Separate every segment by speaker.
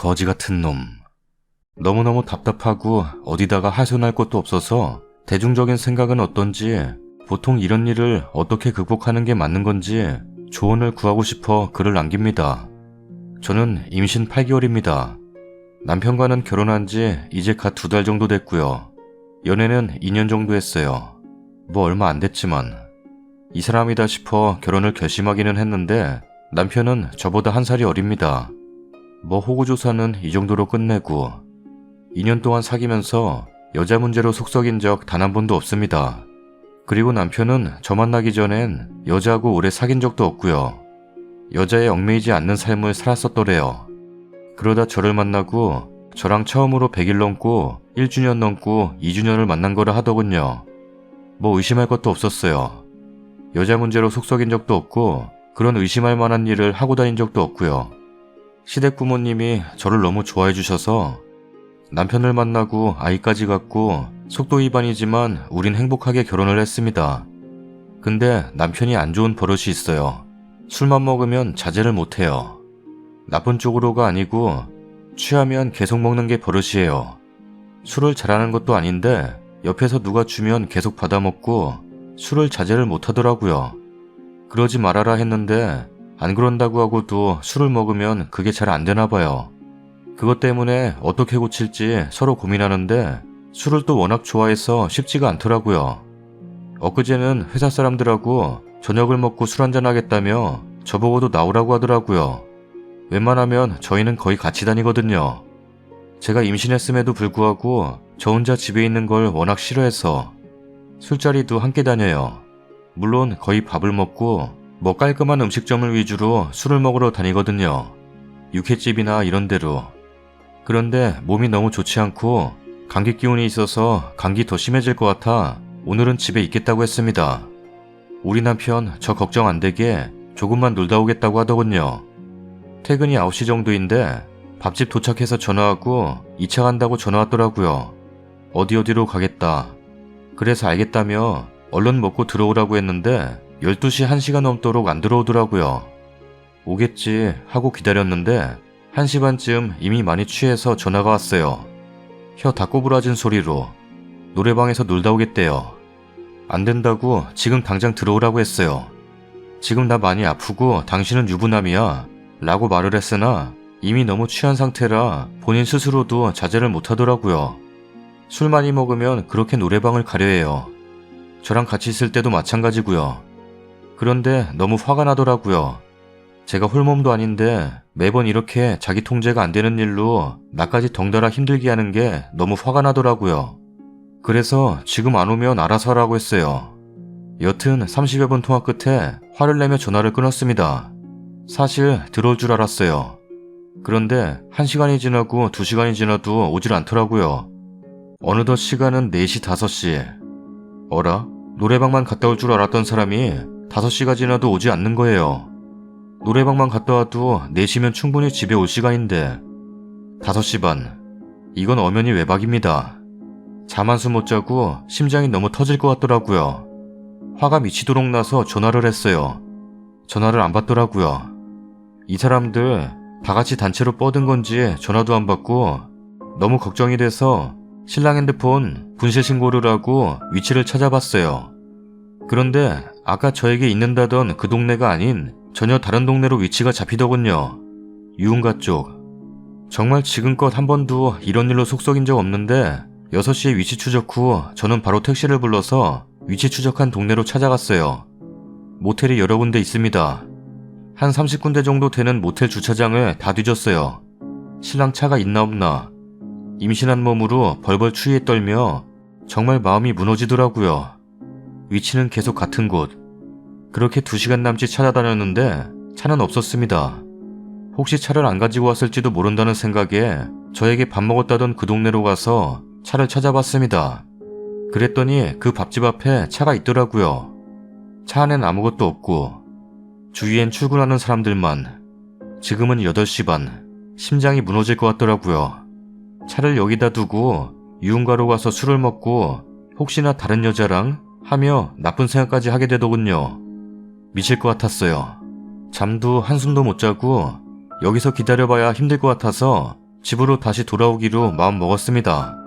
Speaker 1: 거지 같은 놈. 너무너무 답답하고 어디다가 하소연할 것도 없어서 대중적인 생각은 어떤지, 보통 이런 일을 어떻게 극복하는 게 맞는 건지 조언을 구하고 싶어 글을 남깁니다. 저는 임신 8개월입니다. 남편과는 결혼한 지 이제 갓 2달 정도 됐고요. 연애는 2년 정도 했어요. 뭐 얼마 안 됐지만. 이 사람이다 싶어 결혼을 결심하기는 했는데 남편은 저보다 1살이 어립니다. 뭐 호구조사는 이 정도로 끝내고 2년 동안 사귀면서 여자 문제로 속썩인 적 단 한 번도 없습니다. 그리고 남편은 저 만나기 전엔 여자하고 오래 사귄 적도 없고요. 여자에 얽매이지 않는 삶을 살았었더래요. 그러다 저를 만나고 저랑 처음으로 100일 넘고 1주년 넘고 2주년을 만난 거라 하더군요. 뭐 의심할 것도 없었어요. 여자 문제로 속썩인 적도 없고 그런 의심할 만한 일을 하고 다닌 적도 없고요. 시댁 부모님이 저를 너무 좋아해 주셔서 남편을 만나고 아이까지 갖고 속도 위반이지만 우린 행복하게 결혼을 했습니다. 근데 남편이 안 좋은 버릇이 있어요. 술만 먹으면 자제를 못해요. 나쁜 쪽으로가 아니고 취하면 계속 먹는 게 버릇이에요. 술을 잘하는 것도 아닌데 옆에서 누가 주면 계속 받아먹고 술을 자제를 못하더라고요. 그러지 말아라 했는데 안 그런다고 하고도 술을 먹으면 그게 잘 안 되나 봐요. 그것 때문에 어떻게 고칠지 서로 고민하는데 술을 또 워낙 좋아해서 쉽지가 않더라고요. 엊그제는 회사 사람들하고 저녁을 먹고 술 한잔 하겠다며 저보고도 나오라고 하더라고요. 웬만하면 저희는 거의 같이 다니거든요. 제가 임신했음에도 불구하고 저 혼자 집에 있는 걸 워낙 싫어해서 술자리도 함께 다녀요. 물론 거의 밥을 먹고 뭐 깔끔한 음식점을 위주로 술을 먹으러 다니거든요. 육회집이나 이런 데로. 그런데 몸이 너무 좋지 않고 감기 기운이 있어서 감기 더 심해질 것 같아 오늘은 집에 있겠다고 했습니다. 우리 남편 저 걱정 안 되게 조금만 놀다 오겠다고 하더군요. 퇴근이 9시 정도인데 밥집 도착해서 전화하고 2차 간다고 전화 왔더라고요. 어디로 가겠다. 그래서 알겠다며 얼른 먹고 들어오라고 했는데 12시 1시가 넘도록 안 들어오더라고요. 오겠지 하고 기다렸는데 1시 반쯤 이미 많이 취해서 전화가 왔어요. 혀 다 꼬부라진 소리로 노래방에서 놀다 오겠대요. 안 된다고 지금 당장 들어오라고 했어요. 지금 나 많이 아프고 당신은 유부남이야 라고 말을 했으나 이미 너무 취한 상태라 본인 스스로도 자제를 못하더라고요. 술 많이 먹으면 그렇게 노래방을 가려 해요. 저랑 같이 있을 때도 마찬가지고요. 그런데 너무 화가 나더라고요. 제가 홀몸도 아닌데 매번 이렇게 자기 통제가 안 되는 일로 나까지 덩달아 힘들게 하는 게 너무 화가 나더라고요. 그래서 지금 안 오면 알아서 하라고 했어요. 여튼 30여 분 통화 끝에 화를 내며 전화를 끊었습니다. 사실 들어올 줄 알았어요. 그런데 1시간이 지나고 2시간이 지나도 오질 않더라고요. 어느덧 시간은 4시, 5시. 어라? 노래방만 갔다 올 줄 알았던 사람이 5시가 지나도 오지 않는 거예요. 노래방만 갔다 와도 4시면 충분히 집에 올 시간인데 5시 반. 이건 엄연히 외박입니다. 잠 한숨 못 자고 심장이 너무 터질 것 같더라고요. 화가 미치도록 나서 전화를 했어요. 전화를 안 받더라고요. 이 사람들 다 같이 단체로 뻗은 건지 전화도 안 받고 너무 걱정이 돼서 신랑 핸드폰 분실 신고를 하고 위치를 찾아봤어요. 그런데 아까 저에게 있는다던 그 동네가 아닌 전혀 다른 동네로 위치가 잡히더군요. 유흥가 쪽. 정말 지금껏 한 번도 이런 일로 속썩인 적 없는데 6시에 위치 추적 후 저는 바로 택시를 불러서 위치 추적한 동네로 찾아갔어요. 모텔이 여러 군데 있습니다. 한 30군데 정도 되는 모텔 주차장을 다 뒤졌어요. 신랑 차가 있나 없나. 임신한 몸으로 벌벌 추위에 떨며 정말 마음이 무너지더라고요. 위치는 계속 같은 곳. 그렇게 2시간 남짓 찾아다녔는데 차는 없었습니다. 혹시 차를 안 가지고 왔을지도 모른다는 생각에 저에게 밥 먹었다던 그 동네로 가서 차를 찾아봤습니다. 그랬더니 그 밥집 앞에 차가 있더라고요. 차 안엔 아무것도 없고 주위엔 출근하는 사람들만. 지금은 8시 반. 심장이 무너질 것 같더라고요. 차를 여기다 두고 유흥가로 가서 술을 먹고 혹시나 다른 여자랑 하며 나쁜 생각까지 하게 되더군요. 미칠 것 같았어요. 잠도 한숨도 못 자고 여기서 기다려봐야 힘들 것 같아서 집으로 다시 돌아오기로 마음 먹었습니다.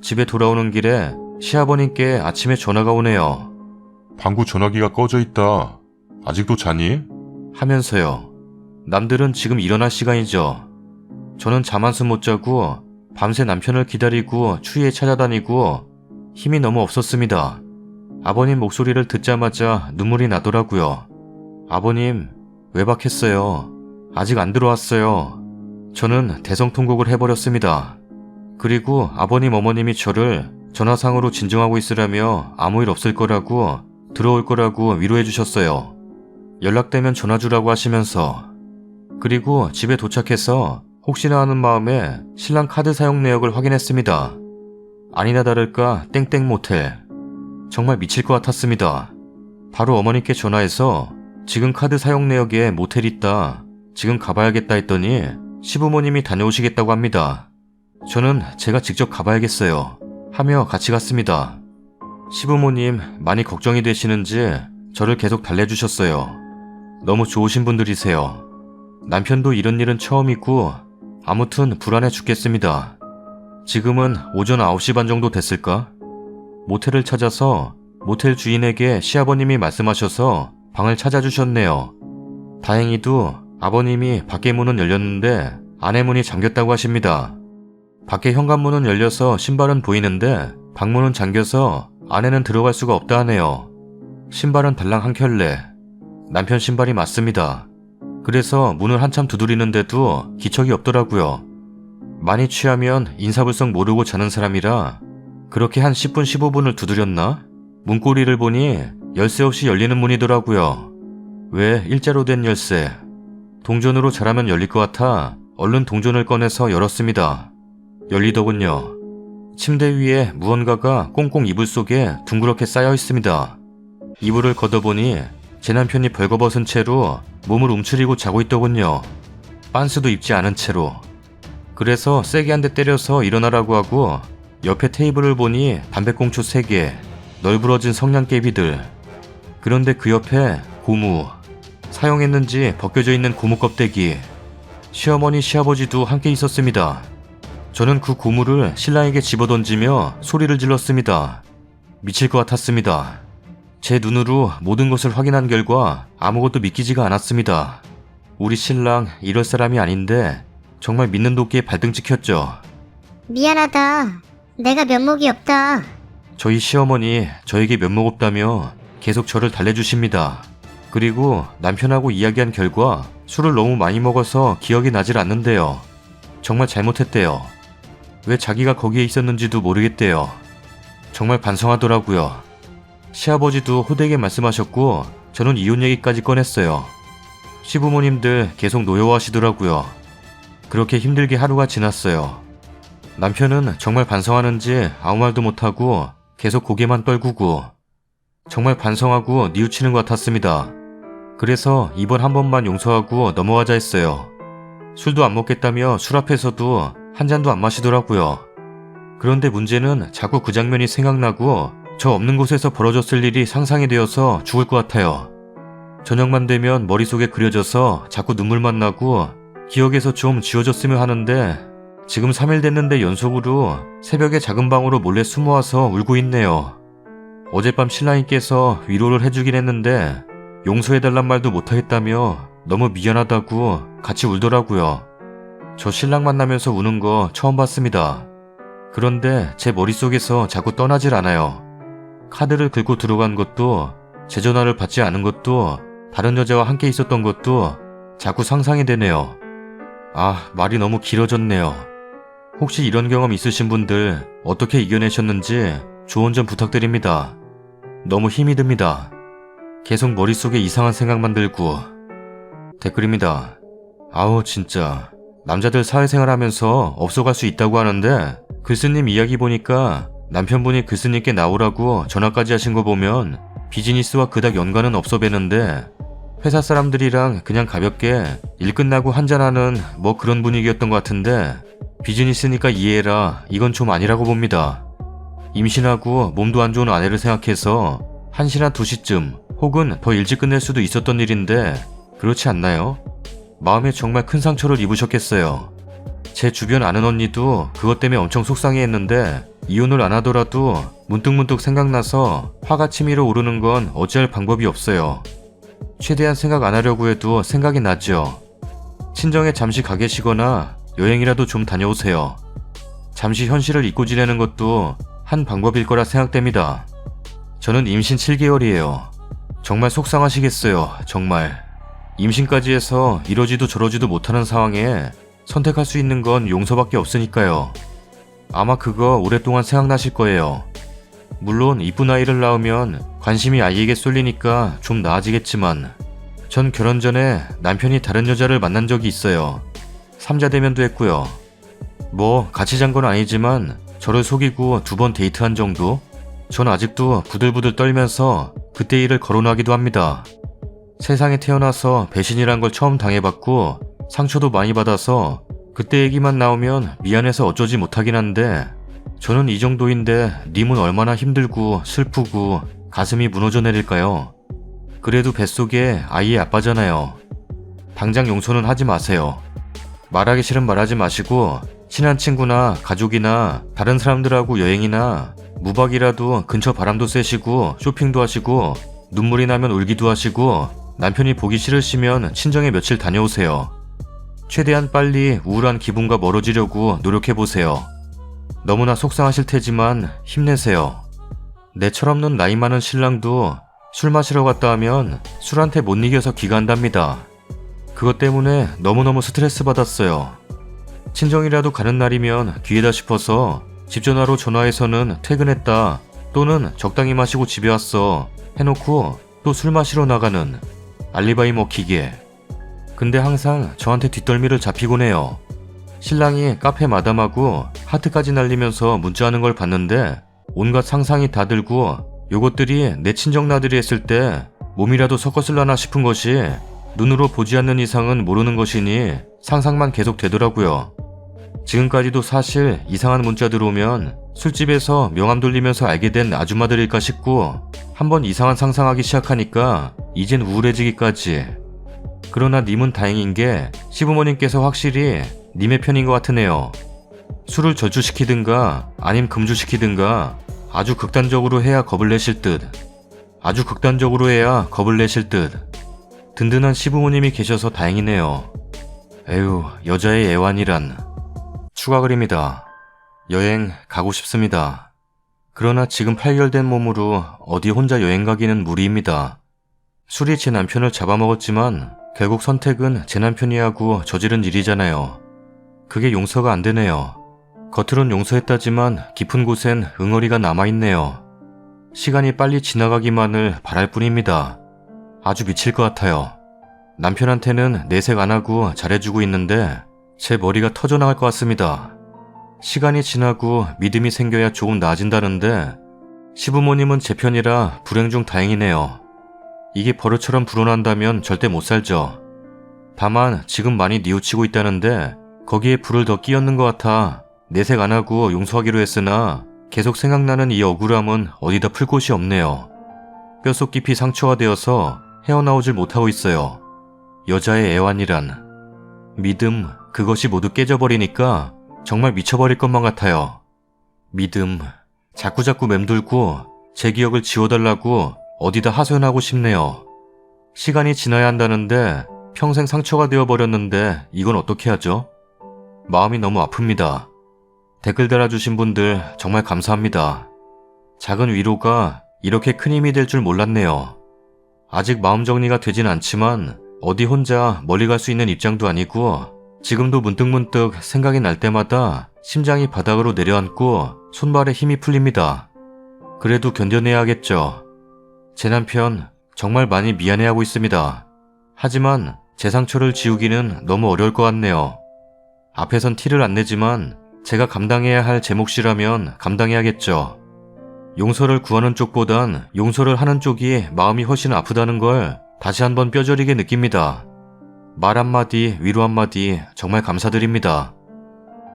Speaker 1: 집에 돌아오는 길에 시아버님께 아침에 전화가 오네요.
Speaker 2: 방구 전화기가 꺼져 있다. 아직도 자니?
Speaker 1: 하면서요. 남들은 지금 일어날 시간이죠. 저는 잠 한숨 못 자고 밤새 남편을 기다리고 추위에 찾아다니고 힘이 너무 없었습니다. 아버님 목소리를 듣자마자 눈물이 나더라고요. 아버님, 외박했어요. 아직 안 들어왔어요. 저는 대성통곡을 해버렸습니다. 그리고 아버님 어머님이 저를 전화상으로 진정하고 있으라며 아무 일 없을 거라고 들어올 거라고 위로해 주셨어요. 연락되면 전화 주라고 하시면서. 그리고 집에 도착해서 혹시나 하는 마음에 신랑 카드 사용 내역을 확인했습니다. 아니나 다를까 땡땡 모텔. 정말 미칠 것 같았습니다. 바로 어머니께 전화해서 지금 카드 사용 내역에 모텔 있다. 지금 가봐야겠다 했더니 시부모님이 다녀오시겠다고 합니다. 저는 제가 직접 가봐야겠어요. 하며 같이 갔습니다. 시부모님 많이 걱정이 되시는지 저를 계속 달래주셨어요. 너무 좋으신 분들이세요. 남편도 이런 일은 처음이고 아무튼 불안해 죽겠습니다. 지금은 오전 9시 반 정도 됐을까? 모텔을 찾아서 모텔 주인에게 시아버님이 말씀하셔서 방을 찾아주셨네요. 다행히도 아버님이 밖에 문은 열렸는데 안에 문이 잠겼다고 하십니다. 밖에 현관문은 열려서 신발은 보이는데 방문은 잠겨서 안에는 들어갈 수가 없다 하네요. 신발은 달랑 한 켤레. 남편 신발이 맞습니다. 그래서 문을 한참 두드리는데도 기척이 없더라고요. 많이 취하면 인사불성 모르고 자는 사람이라 그렇게 한 10분 15분을 두드렸나? 문고리를 보니 열쇠 없이 열리는 문이더라고요. 왜 일자로 된 열쇠. 동전으로 잘하면 열릴 것 같아 얼른 동전을 꺼내서 열었습니다. 열리더군요. 침대 위에 무언가가 꽁꽁 이불 속에 둥그렇게 쌓여 있습니다. 이불을 걷어보니 제 남편이 벌거벗은 채로 몸을 움츠리고 자고 있더군요. 빤스도 입지 않은 채로. 그래서 세게 한 대 때려서 일어나라고 하고 옆에 테이블을 보니 담배꽁초 3개, 널브러진 성냥개비들. 그런데 그 옆에 고무. 사용했는지 벗겨져 있는 고무 껍데기. 시어머니 시아버지도 함께 있었습니다. 저는 그 고무를 신랑에게 집어던지며 소리를 질렀습니다. 미칠 것 같았습니다. 제 눈으로 모든 것을 확인한 결과 아무것도 믿기지가 않았습니다. 우리 신랑 이럴 사람이 아닌데 정말 믿는 도끼에 발등 찍혔죠.
Speaker 3: 미안하다. 내가 면목이 없다.
Speaker 1: 저희 시어머니 저에게 면목 없다며 계속 저를 달래주십니다. 그리고 남편하고 이야기한 결과 술을 너무 많이 먹어서 기억이 나질 않는데요. 정말 잘못했대요. 왜 자기가 거기에 있었는지도 모르겠대요. 정말 반성하더라고요. 시아버지도 호되게 말씀하셨고 저는 이혼 얘기까지 꺼냈어요. 시부모님들 계속 노여워하시더라고요. 그렇게 힘들게 하루가 지났어요. 남편은 정말 반성하는지 아무 말도 못하고 계속 고개만 떨구고 정말 반성하고 뉘우치는 것 같았습니다. 그래서 이번 한 번만 용서하고 넘어가자 했어요. 술도 안 먹겠다며 술 앞에서도 한 잔도 안 마시더라고요. 그런데 문제는 자꾸 그 장면이 생각나고 저 없는 곳에서 벌어졌을 일이 상상이 되어서 죽을 것 같아요. 저녁만 되면 머릿속에 그려져서 자꾸 눈물만 나고 기억에서 좀 지워졌으면 하는데 지금 3일 됐는데 연속으로 새벽에 작은 방으로 몰래 숨어와서 울고 있네요. 어젯밤 신랑님께서 위로를 해주긴 했는데 용서해달란 말도 못하겠다며 너무 미안하다고 같이 울더라고요. 저 신랑 만나면서 우는 거 처음 봤습니다. 그런데 제 머릿속에서 자꾸 떠나질 않아요. 카드를 긁고 들어간 것도 제 전화를 받지 않은 것도 다른 여자와 함께 있었던 것도 자꾸 상상이 되네요. 아, 말이 너무 길어졌네요. 혹시 이런 경험 있으신 분들 어떻게 이겨내셨는지 조언 좀 부탁드립니다. 너무 힘이 듭니다. 계속 머릿속에 이상한 생각만 들고. 댓글입니다. 아우 진짜 남자들 사회생활 하면서 없어갈 수 있다고 하는데 글쓰님 이야기 보니까 남편분이 글쓰님께 나오라고 전화까지 하신 거 보면 비즈니스와 그닥 연관은 없어 뵈는데 회사 사람들이랑 그냥 가볍게 일 끝나고 한잔하는 뭐 그런 분위기였던 것 같은데 비즈니스니까 이해해라 이건 좀 아니라고 봅니다. 임신하고 몸도 안 좋은 아내를 생각해서 1시나 2시쯤 혹은 더 일찍 끝낼 수도 있었던 일인데 그렇지 않나요? 마음에 정말 큰 상처를 입으셨겠어요. 제 주변 아는 언니도 그것 때문에 엄청 속상해했는데 이혼을 안 하더라도 문득문득 생각나서 화가 치밀어 오르는 건 어찌할 방법이 없어요. 최대한 생각 안 하려고 해도 생각이 나죠. 친정에 잠시 가 계시거나 여행이라도 좀 다녀오세요. 잠시 현실을 잊고 지내는 것도 한 방법일 거라 생각됩니다. 저는 임신 7개월이에요. 정말 속상하시겠어요. 정말. 임신까지 해서 이러지도 저러지도 못하는 상황에 선택할 수 있는 건 용서밖에 없으니까요. 아마 그거 오랫동안 생각나실 거예요. 물론 이쁜 아이를 낳으면 관심이 아이에게 쏠리니까 좀 나아지겠지만 전 결혼 전에 남편이 다른 여자를 만난 적이 있어요. 3자 대면도 했고요. 뭐 같이 잔 건 아니지만 저를 속이고 2번 데이트한 정도? 전 아직도 부들부들 떨면서 그때 일을 거론하기도 합니다. 세상에 태어나서 배신이란 걸 처음 당해봤고 상처도 많이 받아서 그때 얘기만 나오면 미안해서 어쩌지 못하긴 한데 저는 이 정도인데 님은 얼마나 힘들고 슬프고 가슴이 무너져 내릴까요? 그래도 뱃속에 아이의 아빠잖아요. 당장 용서는 하지 마세요. 말하기 싫으면 말하지 마시고 친한 친구나 가족이나 다른 사람들하고 여행이나 무박이라도 근처 바람도 쐬시고 쇼핑도 하시고 눈물이 나면 울기도 하시고 남편이 보기 싫으시면 친정에 며칠 다녀오세요. 최대한 빨리 우울한 기분과 멀어지려고 노력해보세요. 너무나 속상하실 테지만 힘내세요. 내 철없는 나이 많은 신랑도 술 마시러 갔다 하면 술한테 못 이겨서 기가한답니다. 그것 때문에 너무너무 스트레스 받았어요. 친정이라도 가는 날이면 기회다 싶어서 집 전화로 전화해서는 퇴근했다 또는 적당히 마시고 집에 왔어 해놓고 또 술 마시러 나가는 알리바이 먹히게. 근데 항상 저한테 뒷덜미를 잡히곤 해요. 신랑이 카페 마담하고 하트까지 날리면서 문자하는 걸 봤는데 온갖 상상이 다 들고 요것들이 내 친정나들이 했을 때 몸이라도 섞었을라나 싶은 것이 눈으로 보지 않는 이상은 모르는 것이니 상상만 계속 되더라고요. 지금까지도 사실 이상한 문자 들어오면 술집에서 명함 돌리면서 알게 된 아줌마들일까 싶고 한번 이상한 상상하기 시작하니까 이젠 우울해지기까지. 그러나 님은 다행인 게 시부모님께서 확실히 님의 편인 것 같으네요. 술을 저주시키든가 아님 금주시키든가 아주 극단적으로 해야 겁을 내실 듯. 아주 극단적으로 해야 겁을 내실 듯. 든든한 시부모님이 계셔서 다행이네요. 에휴, 여자의 애완이란. 추가 글입니다. 여행 가고 싶습니다. 그러나 지금 8개월 된 몸으로 어디 혼자 여행 가기는 무리입니다. 술이 제 남편을 잡아먹었지만 결국 선택은 제 남편이 하고 저지른 일이잖아요. 그게 용서가 안 되네요. 겉으론 용서했다지만 깊은 곳엔 응어리가 남아있네요. 시간이 빨리 지나가기만을 바랄 뿐입니다. 아주 미칠 것 같아요. 남편한테는 내색 안 하고 잘해주고 있는데 제 머리가 터져나갈 것 같습니다. 시간이 지나고 믿음이 생겨야 조금 나아진다는데 시부모님은 제 편이라 불행 중 다행이네요. 이게 버릇처럼 불어난다면 절대 못 살죠. 다만 지금 많이 뉘우치고 있다는데 거기에 불을 더 끼얹는 것 같아 내색 안 하고 용서하기로 했으나 계속 생각나는 이 억울함은 어디다 풀 곳이 없네요. 뼛속 깊이 상처가 되어서 헤어나오질 못하고 있어요. 여자의 애완이란. 믿음, 그것이 모두 깨져버리니까 정말 미쳐버릴 것만 같아요. 믿음, 자꾸자꾸 맴돌고 제 기억을 지워달라고 어디다 하소연하고 싶네요. 시간이 지나야 한다는데 평생 상처가 되어버렸는데 이건 어떻게 하죠? 마음이 너무 아픕니다. 댓글 달아주신 분들 정말 감사합니다. 작은 위로가 이렇게 큰 힘이 될 줄 몰랐네요. 아직 마음 정리가 되진 않지만 어디 혼자 멀리 갈 수 있는 입장도 아니고 지금도 문득문득 생각이 날 때마다 심장이 바닥으로 내려앉고 손발에 힘이 풀립니다. 그래도 견뎌내야겠죠. 제 남편 정말 많이 미안해하고 있습니다. 하지만 제 상처를 지우기는 너무 어려울 것 같네요. 앞에선 티를 안 내지만 제가 감당해야 할 제 몫이라면 감당해야겠죠. 용서를 구하는 쪽보단 용서를 하는 쪽이 마음이 훨씬 아프다는 걸 다시 한번 뼈저리게 느낍니다. 말 한마디, 위로 한마디 정말 감사드립니다.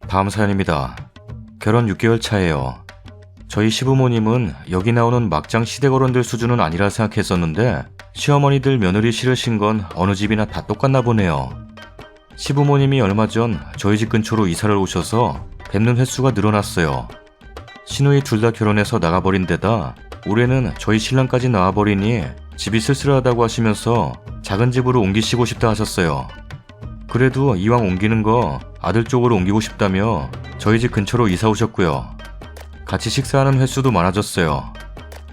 Speaker 1: 다음 사연입니다. 결혼 6개월 차예요. 저희 시부모님은 여기 나오는 막장 시댁어른들 수준은 아니라 생각했었는데 시어머니들 며느리 싫으신 건 어느 집이나 다 똑같나 보네요. 시부모님이 얼마 전 저희 집 근처로 이사를 오셔서 뵙는 횟수가 늘어났어요. 시누이 둘 다 결혼해서 나가버린 데다 올해는 저희 신랑까지 나와버리니 집이 쓸쓸하다고 하시면서 작은 집으로 옮기시고 싶다 하셨어요. 그래도 이왕 옮기는 거 아들 쪽으로 옮기고 싶다며 저희 집 근처로 이사 오셨고요. 같이 식사하는 횟수도 많아졌어요.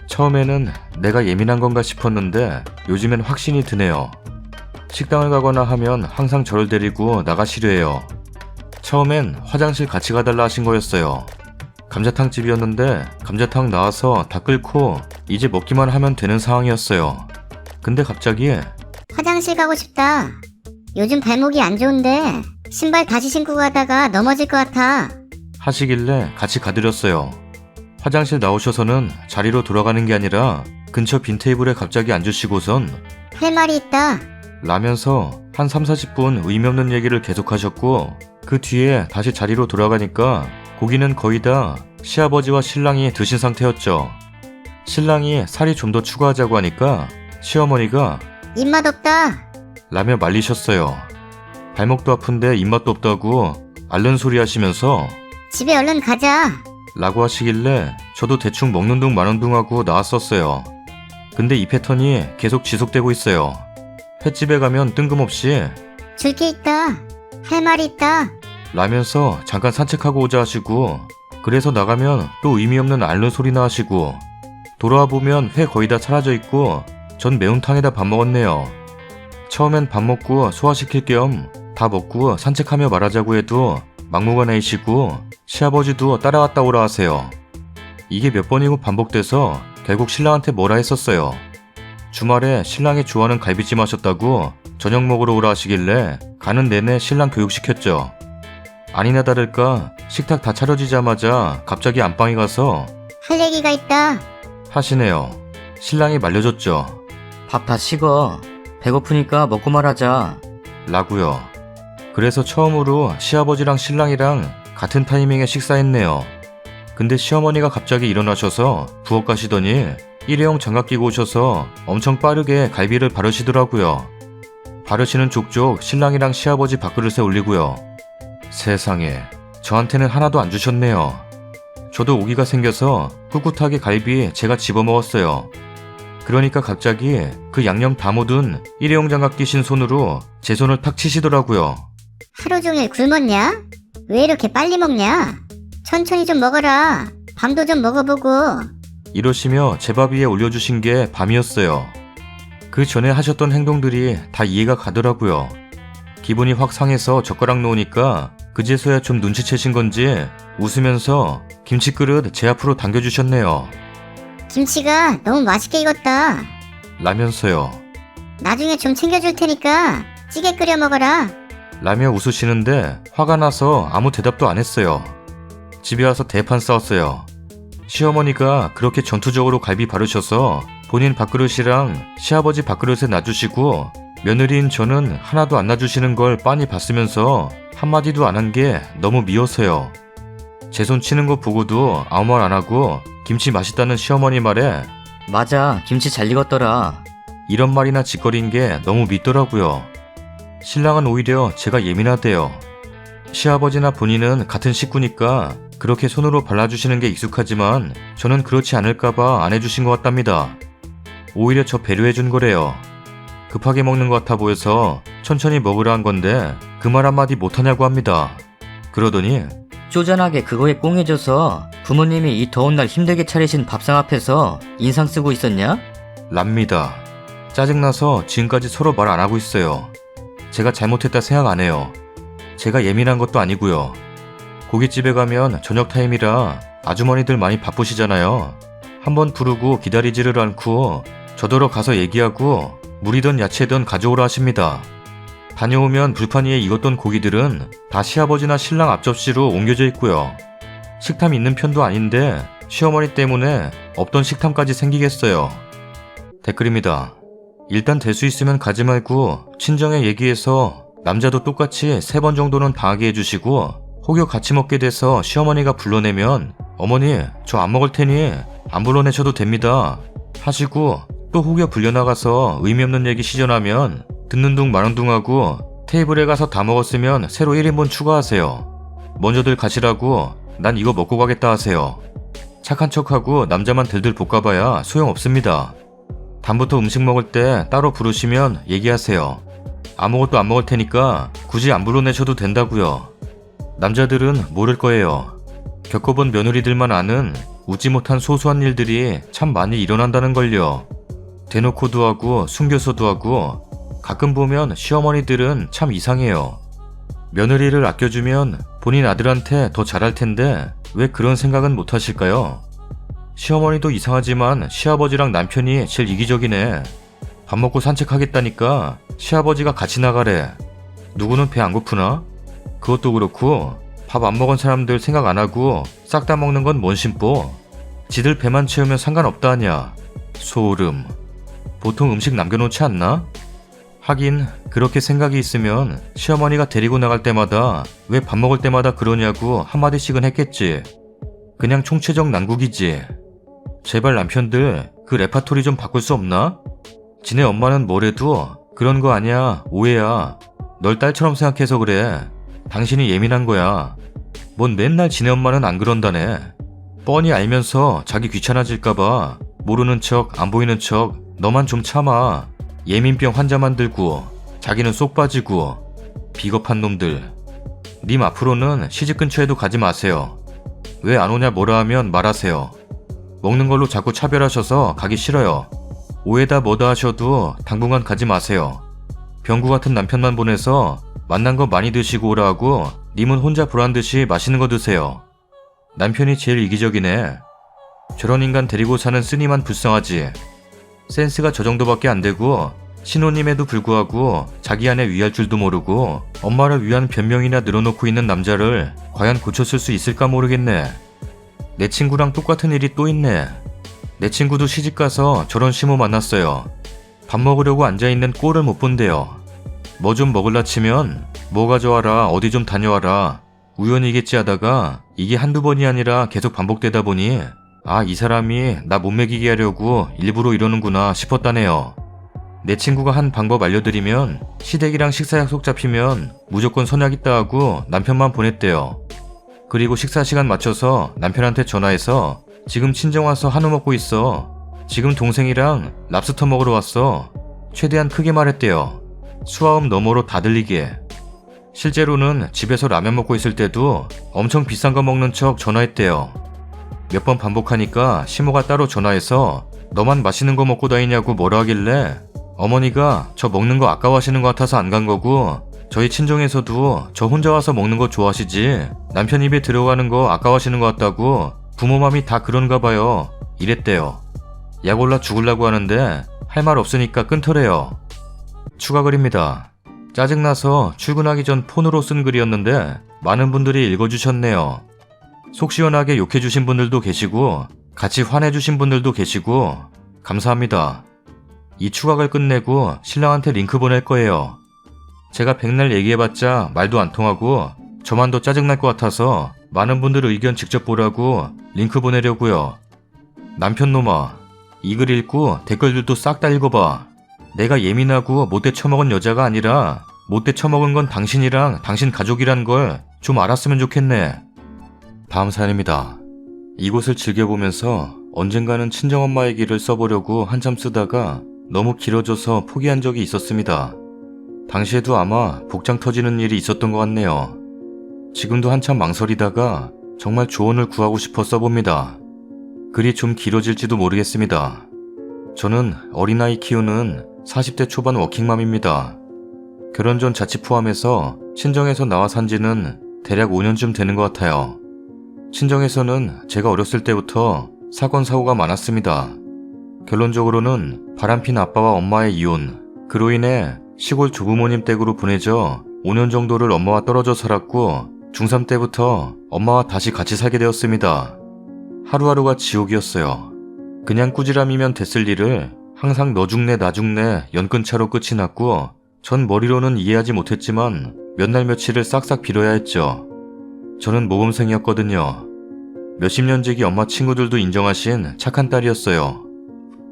Speaker 1: 처음에는 내가 예민한 건가 싶었는데 요즘엔 확신이 드네요. 식당을 가거나 하면 항상 저를 데리고 나가시려 해요. 처음엔 화장실 같이 가달라 하신 거였어요. 감자탕 집이었는데 감자탕 나와서 다 끓고 이제 먹기만 하면 되는 상황이었어요. 근데 갑자기
Speaker 3: 화장실 가고 싶다. 요즘 발목이 안 좋은데 신발 다시 신고 가다가 넘어질 것 같아.
Speaker 1: 하시길래 같이 가드렸어요. 화장실 나오셔서는 자리로 돌아가는 게 아니라 근처 빈 테이블에 갑자기 앉으시고선
Speaker 3: 할 말이 있다.
Speaker 1: 라면서 한 3-40분 의미 없는 얘기를 계속하셨고 그 뒤에 다시 자리로 돌아가니까 고기는 거의 다 시아버지와 신랑이 드신 상태였죠. 신랑이 살이 좀 더 추가하자고 하니까 시어머니가
Speaker 3: 입맛 없다.
Speaker 1: 라며 말리셨어요. 발목도 아픈데 입맛도 없다고 앓는 소리 하시면서
Speaker 3: 집에 얼른 가자.
Speaker 1: 라고 하시길래 저도 대충 먹는 둥 마는 둥 하고 나왔었어요. 근데 이 패턴이 계속 지속되고 있어요. 횟집에 가면 뜬금없이
Speaker 3: 줄 게 있다. 할 말이 있다.
Speaker 1: 라면서 잠깐 산책하고 오자 하시고 그래서 나가면 또 의미 없는 앓는 소리나 하시고 돌아와 보면 회 거의 다 사라져 있고 전 매운탕에다 밥 먹었네요. 처음엔 밥 먹고 소화시킬 겸 다 먹고 산책하며 말하자고 해도 막무가내이시고 시아버지도 따라갔다 오라 하세요. 이게 몇 번이고 반복돼서 결국 신랑한테 뭐라 했었어요. 주말에 신랑이 좋아하는 갈비찜 하셨다고 저녁 먹으러 오라 하시길래 가는 내내 신랑 교육시켰죠. 아니나 다를까 식탁 다 차려지자마자 갑자기 안방에 가서
Speaker 3: 할 얘기가 있다.
Speaker 1: 하시네요. 신랑이 말려줬죠.
Speaker 4: 밥 다 식어. 배고프니까 먹고 말하자.
Speaker 1: 라고요. 그래서 처음으로 시아버지랑 신랑이랑 같은 타이밍에 식사했네요. 근데 시어머니가 갑자기 일어나셔서 부엌 가시더니 일회용 장갑 끼고 오셔서 엄청 빠르게 갈비를 바르시더라고요. 바르시는 족족 신랑이랑 시아버지 밥그릇에 올리고요. 세상에, 저한테는 하나도 안 주셨네요. 저도 오기가 생겨서 꿋꿋하게 갈비 제가 집어먹었어요. 그러니까 갑자기 그 양념 다 묻은 일회용 장갑 끼신 손으로 제 손을 탁 치시더라고요.
Speaker 3: 하루 종일 굶었냐? 왜 이렇게 빨리 먹냐? 천천히 좀 먹어라. 밤도 좀 먹어보고.
Speaker 1: 이러시며 제 밥 위에 올려주신 게 밤이었어요. 그 전에 하셨던 행동들이 다 이해가 가더라고요. 기분이 확 상해서 젓가락 놓으니까 그제서야 좀 눈치채신 건지 웃으면서 김치 그릇 제 앞으로 당겨주셨네요.
Speaker 3: 김치가 너무 맛있게 익었다.
Speaker 1: 라면서요.
Speaker 3: 나중에 좀 챙겨줄 테니까 찌개 끓여 먹어라.
Speaker 1: 라며 웃으시는데 화가 나서 아무 대답도 안 했어요. 집에 와서 대판 싸웠어요. 시어머니가 그렇게 전투적으로 갈비 바르셔서 본인 밥그릇이랑 시아버지 밥그릇에 놔주시고 며느리인 저는 하나도 안 놔주시는 걸 빤히 봤으면서 한마디도 안 한 게 너무 미워서요. 제 손 치는 거 보고도 아무 말 안 하고 김치 맛있다는 시어머니 말에
Speaker 4: 맞아, 김치 잘 익었더라.
Speaker 1: 이런 말이나 짓거린 게 너무 밉더라고요. 신랑은 오히려 제가 예민하대요. 시아버지나 본인은 같은 식구니까 그렇게 손으로 발라주시는 게 익숙하지만 저는 그렇지 않을까봐 안 해주신 것 같답니다. 오히려 저 배려해준 거래요. 급하게 먹는 것 같아 보여서 천천히 먹으라 한 건데 그 말 한마디 못하냐고 합니다. 그러더니
Speaker 4: 쪼잔하게 그거에 꽁해져서 부모님이 이 더운 날 힘들게 차리신 밥상 앞에서 인상 쓰고 있었냐?
Speaker 1: 랍니다. 짜증나서 지금까지 서로 말 안 하고 있어요. 제가 잘못했다 생각 안 해요. 제가 예민한 것도 아니고요. 고깃집에 가면 저녁 타임이라 아주머니들 많이 바쁘시잖아요. 한번 부르고 기다리지를 않고 저더러 가서 얘기하고 물이든 야채든 가져오라 하십니다. 다녀오면 불판 위에 익었던 고기들은 다 시아버지나 신랑 앞접시로 옮겨져 있고요. 식탐 있는 편도 아닌데 시어머니 때문에 없던 식탐까지 생기겠어요. 댓글입니다. 일단 될 수 있으면 가지 말고 친정에 얘기해서 남자도 똑같이 3번 정도는 당하게 해주시고 혹여 같이 먹게 돼서 시어머니가 불러내면 어머니 저 안 먹을 테니 안 불러내셔도 됩니다 하시고 또 혹여 불려나가서 의미 없는 얘기 시전하면 듣는 둥 마는 둥 하고 테이블에 가서 다 먹었으면 새로 1인분 추가하세요. 먼저들 가시라고 난 이거 먹고 가겠다 하세요. 착한 척하고 남자만 들들 볶아봐야 소용없습니다. 다음부터 음식 먹을 때 따로 부르시면 얘기하세요. 아무것도 안 먹을 테니까 굳이 안 불러내셔도 된다고요. 남자들은 모를 거예요. 겪어본 며느리들만 아는 웃지 못한 소소한 일들이 참 많이 일어난다는 걸요. 대놓고도 하고 숨겨서도 하고 가끔 보면 시어머니들은 참 이상해요. 며느리를 아껴주면 본인 아들한테 더 잘할 텐데 왜 그런 생각은 못 하실까요? 시어머니도 이상하지만 시아버지랑 남편이 제일 이기적이네. 밥 먹고 산책하겠다니까 시아버지가 같이 나가래. 누구는 배 안 고프나? 그것도 그렇고 밥 안 먹은 사람들 생각 안 하고 싹 다 먹는 건 뭔 심보? 지들 배만 채우면 상관없다 하냐? 소름. 보통 음식 남겨놓지 않나? 하긴 그렇게 생각이 있으면 시어머니가 데리고 나갈 때마다 왜 밥 먹을 때마다 그러냐고 한마디씩은 했겠지. 그냥 총체적 난국이지. 제발 남편들 그 레파토리 좀 바꿀 수 없나? 지네 엄마는 뭐래도 그런 거 아니야, 오해야. 널 딸처럼 생각해서 그래. 당신이 예민한 거야. 뭔 맨날 지네 엄마는 안 그런다네. 뻔히 알면서 자기 귀찮아질까봐 모르는 척 안 보이는 척 너만 좀 참아. 예민병 환자 만들고 자기는 쏙 빠지고 비겁한 놈들. 님 앞으로는 시집 근처에도 가지 마세요. 왜 안 오냐 뭐라 하면 말하세요. 먹는 걸로 자꾸 차별하셔서 가기 싫어요. 오해다 뭐다 하셔도 당분간 가지 마세요. 병구 같은 남편만 보내서 만난 거 많이 드시고 오라 하고 님은 혼자 보란듯이 맛있는 거 드세요. 남편이 제일 이기적이네. 저런 인간 데리고 사는 쓰니만 불쌍하지. 센스가 저 정도밖에 안 되고 신혼임에도 불구하고 자기 아내 위할 줄도 모르고 엄마를 위한 변명이나 늘어놓고 있는 남자를 과연 고쳤을 수 있을까 모르겠네. 내 친구랑 똑같은 일이 또 있네. 내 친구도 시집가서 저런 시모 만났어요. 밥 먹으려고 앉아있는 꼴을 못 본대요. 뭐 좀 먹을라 치면 뭐 가져와라, 어디 좀 다녀와라, 우연이겠지 하다가 이게 한두 번이 아니라 계속 반복되다 보니 아, 이 사람이 나 못 먹이게 하려고 일부러 이러는구나 싶었다네요. 내 친구가 한 방법 알려드리면 시댁이랑 식사 약속 잡히면 무조건 선약 있다 하고 남편만 보냈대요. 그리고 식사 시간 맞춰서 남편한테 전화해서 지금 친정 와서 한우 먹고 있어. 지금 동생이랑 랍스터 먹으러 왔어. 최대한 크게 말했대요. 수화음 너머로 다 들리게. 실제로는 집에서 라면 먹고 있을 때도 엄청 비싼 거 먹는 척 전화했대요. 몇 번 반복하니까 시모가 따로 전화해서 너만 맛있는 거 먹고 다니냐고 뭐라 하길래 어머니가 저 먹는 거 아까워하시는 것 같아서 안 간 거고 저희 친정에서도 저 혼자 와서 먹는 거 좋아하시지 남편 입에 들어가는 거 아까워하시는 것 같다고 부모 맘이 다 그런가 봐요. 이랬대요. 약 올라 죽으려고 하는데 할 말 없으니까 끊더래요. 추가 글입니다. 짜증나서 출근하기 전 폰으로 쓴 글이었는데 많은 분들이 읽어주셨네요. 속 시원하게 욕해주신 분들도 계시고 같이 화내주신 분들도 계시고 감사합니다. 이 추각을 끝내고 신랑한테 링크 보낼 거예요. 제가 백날 얘기해봤자 말도 안 통하고 저만 더 짜증날 것 같아서 많은 분들 의견 직접 보라고 링크 보내려고요. 남편놈아, 이 글 읽고 댓글들도 싹 다 읽어봐. 내가 예민하고 못돼 처먹은 여자가 아니라 못돼 처먹은 건 당신이랑 당신 가족이란 걸 좀 알았으면 좋겠네. 다음 사연입니다. 이곳을 즐겨보면서 언젠가는 친정엄마 얘기를 써보려고 한참 쓰다가 너무 길어져서 포기한 적이 있었습니다. 당시에도 아마 복장 터지는 일이 있었던 것 같네요. 지금도 한참 망설이다가 정말 조언을 구하고 싶어 써봅니다. 글이 좀 길어질지도 모르겠습니다. 저는 어린아이 키우는 40대 초반 워킹맘입니다. 결혼 전 자취 포함해서 친정에서 나와 산 지는 대략 5년쯤 되는 것 같아요. 친정에서는 제가 어렸을 때부터 사건 사고가 많았습니다. 결론적으로는 바람핀 아빠와 엄마의 이혼, 그로 인해 시골 조부모님 댁으로 보내져 5년 정도를 엄마와 떨어져 살았고 중3 때부터 엄마와 다시 같이 살게 되었습니다. 하루하루가 지옥이었어요. 그냥 꾸지람이면 됐을 일을 항상 너 죽네 나 죽네 연끈차로 끝이 났고 전 머리로는 이해하지 못했지만 몇 날 며칠을 싹싹 빌어야 했죠. 저는 모범생이었거든요. 몇십 년 지기 엄마 친구들도 인정하신 착한 딸이었어요.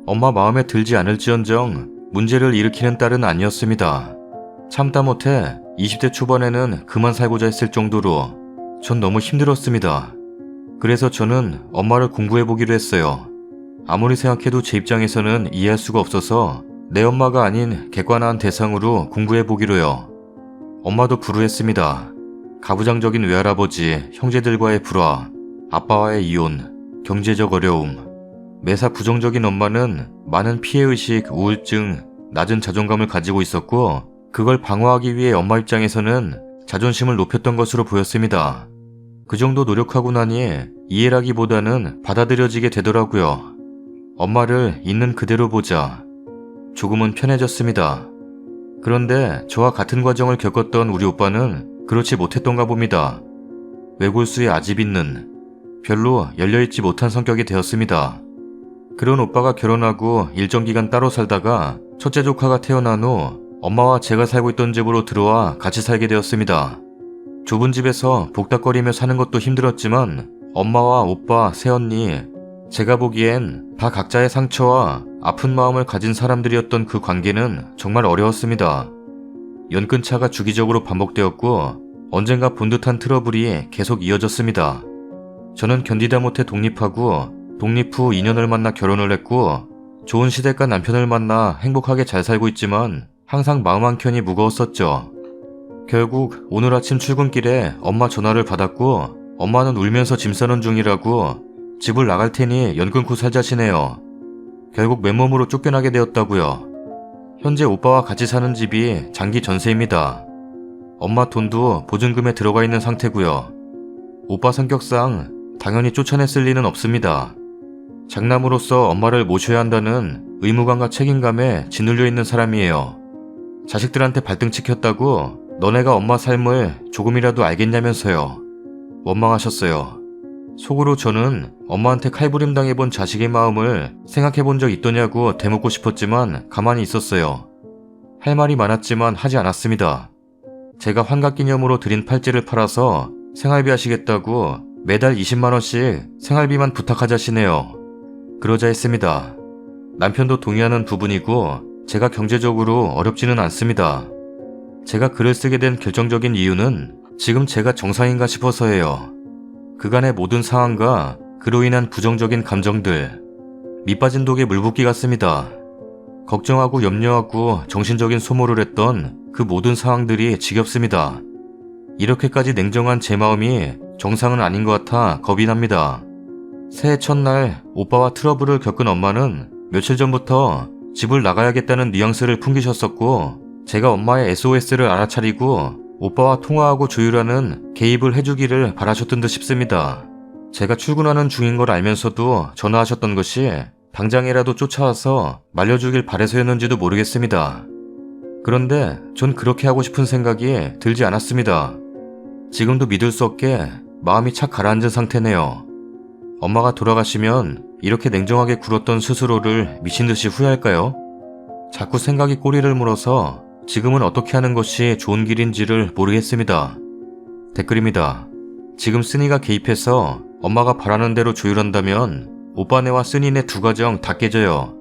Speaker 1: 엄마 마음에 들지 않을지언정 문제를 일으키는 딸은 아니었습니다. 참다 못해 20대 초반에는 그만 살고자 했을 정도로 전 너무 힘들었습니다. 그래서 저는 엄마를 공부해보기로 했어요. 아무리 생각해도 제 입장에서는 이해할 수가 없어서 내 엄마가 아닌 객관화한 대상으로 공부해보기로요. 엄마도 불우했습니다. 가부장적인 외할아버지, 형제들과의 불화, 아빠와의 이혼, 경제적 어려움. 매사 부정적인 엄마는 많은 피해의식, 우울증, 낮은 자존감을 가지고 있었고 그걸 방어하기 위해 엄마 입장에서는 자존심을 높였던 것으로 보였습니다. 그 정도 노력하고 나니 이해라기보다는 받아들여지게 되더라고요. 엄마를 있는 그대로 보자. 조금은 편해졌습니다. 그런데 저와 같은 과정을 겪었던 우리 오빠는 그렇지 못했던가 봅니다. 외골수에 아집 있는, 별로 열려있지 못한 성격이 되었습니다. 그런 오빠가 결혼하고 일정 기간 따로 살다가 첫째 조카가 태어난 후 엄마와 제가 살고 있던 집으로 들어와 같이 살게 되었습니다. 좁은 집에서 복닥거리며 사는 것도 힘들었지만 엄마와 오빠, 새언니, 제가 보기엔 다 각자의 상처와 아픈 마음을 가진 사람들이었던 그 관계는 정말 어려웠습니다. 연끈차가 주기적으로 반복되었고 언젠가 본 듯한 트러블이 계속 이어졌습니다. 저는 견디다 못해 독립하고 독립 후 2년을 만나 결혼을 했고 좋은 시댁과 남편을 만나 행복하게 잘 살고 있지만 항상 마음 한켠이 무거웠었죠. 결국 오늘 아침 출근길에 엄마 전화를 받았고 엄마는 울면서 짐 싸는 중이라고 집을 나갈 테니 연 끊고 살자시네요. 결국 맨몸으로 쫓겨나게 되었다고요. 현재 오빠와 같이 사는 집이 장기 전세입니다. 엄마 돈도 보증금에 들어가 있는 상태고요. 오빠 성격상 당연히 쫓아냈을 리는 없습니다. 장남으로서 엄마를 모셔야 한다는 의무감과 책임감에 짓눌려 있는 사람이에요. 자식들한테 발등 찍혔다고 너네가 엄마 삶을 조금이라도 알겠냐면서요. 원망하셨어요. 속으로 저는 엄마한테 칼부림 당해본 자식의 마음을 생각해본 적 있더냐고 대묻고 싶었지만 가만히 있었어요. 할 말이 많았지만 하지 않았습니다. 제가 환갑기념으로 드린 팔찌를 팔아서 생활비 하시겠다고 매달 20만원씩 생활비만 부탁하자시네요. 그러자 했습니다. 남편도 동의하는 부분이고 제가 경제적으로 어렵지는 않습니다. 제가 글을 쓰게 된 결정적인 이유는 지금 제가 정상인가 싶어서예요. 그간의 모든 상황과 그로 인한 부정적인 감정들, 밑빠진 독에 물붓기 같습니다. 걱정하고 염려하고 정신적인 소모를 했던 그 모든 상황들이 지겹습니다. 이렇게까지 냉정한 제 마음이 정상은 아닌 것 같아 겁이 납니다. 새해 첫날 오빠와 트러블을 겪은 엄마는 며칠 전부터 집을 나가야겠다는 뉘앙스를 풍기셨었고 제가 엄마의 SOS를 알아차리고 오빠와 통화하고 조율하는 개입을 해주기를 바라셨던 듯 싶습니다. 제가 출근하는 중인 걸 알면서도 전화하셨던 것이 당장이라도 쫓아와서 말려주길 바래서였는지도 모르겠습니다. 그런데 전 그렇게 하고 싶은 생각이 들지 않았습니다. 지금도 믿을 수 없게 마음이 착 가라앉은 상태네요. 엄마가 돌아가시면 이렇게 냉정하게 굴었던 스스로를 미친듯이 후회할까요? 자꾸 생각이 꼬리를 물어서 지금은 어떻게 하는 것이 좋은 길인지를 모르겠습니다. 댓글입니다. 지금 쓰니가 개입해서 엄마가 바라는 대로 조율한다면 오빠네와 쓰니네 두 가정 다 깨져요.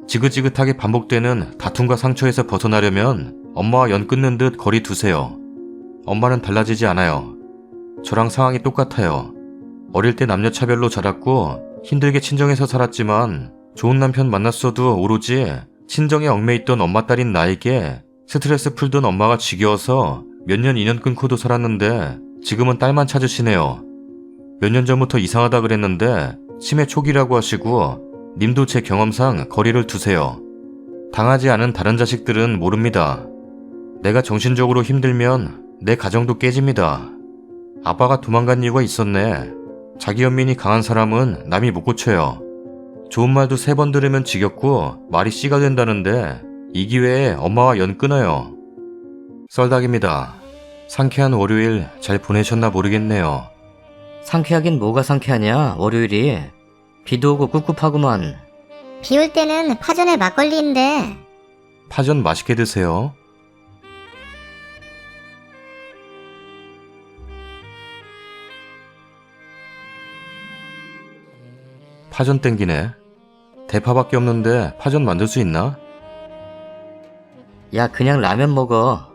Speaker 1: 지긋지긋하게 반복되는 다툼과 상처에서 벗어나려면 엄마와 연 끊는 듯 거리 두세요. 엄마는 달라지지 않아요. 저랑 상황이 똑같아요. 어릴 때 남녀차별로 자랐고 힘들게 친정에서 살았지만 좋은 남편 만났어도 오로지 친정에 얽매있던 엄마 딸인 나에게 스트레스 풀던 엄마가 지겨워서 몇 년 인연 끊고도 살았는데 지금은 딸만 찾으시네요. 몇 년 전부터 이상하다 그랬는데 치매 초기라고 하시고 님도 제 경험상 거리를 두세요. 당하지 않은 다른 자식들은 모릅니다. 내가 정신적으로 힘들면 내 가정도 깨집니다. 아빠가 도망간 이유가 있었네. 자기 연민이 강한 사람은 남이 못 고쳐요. 좋은 말도 3번 들으면 지겹고 말이 씨가 된다는데 이 기회에 엄마와 연 끊어요. 썰닭입니다. 상쾌한 월요일 잘 보내셨나 모르겠네요.
Speaker 4: 상쾌하긴 뭐가 상쾌하냐, 월요일이. 비도 오고 꿉꿉하구만.
Speaker 3: 비 올 때는 파전에 막걸리인데.
Speaker 1: 파전 맛있게 드세요. 파전 땡기네. 대파밖에 없는데 파전 만들 수 있나?
Speaker 4: 야, 그냥 라면 먹어.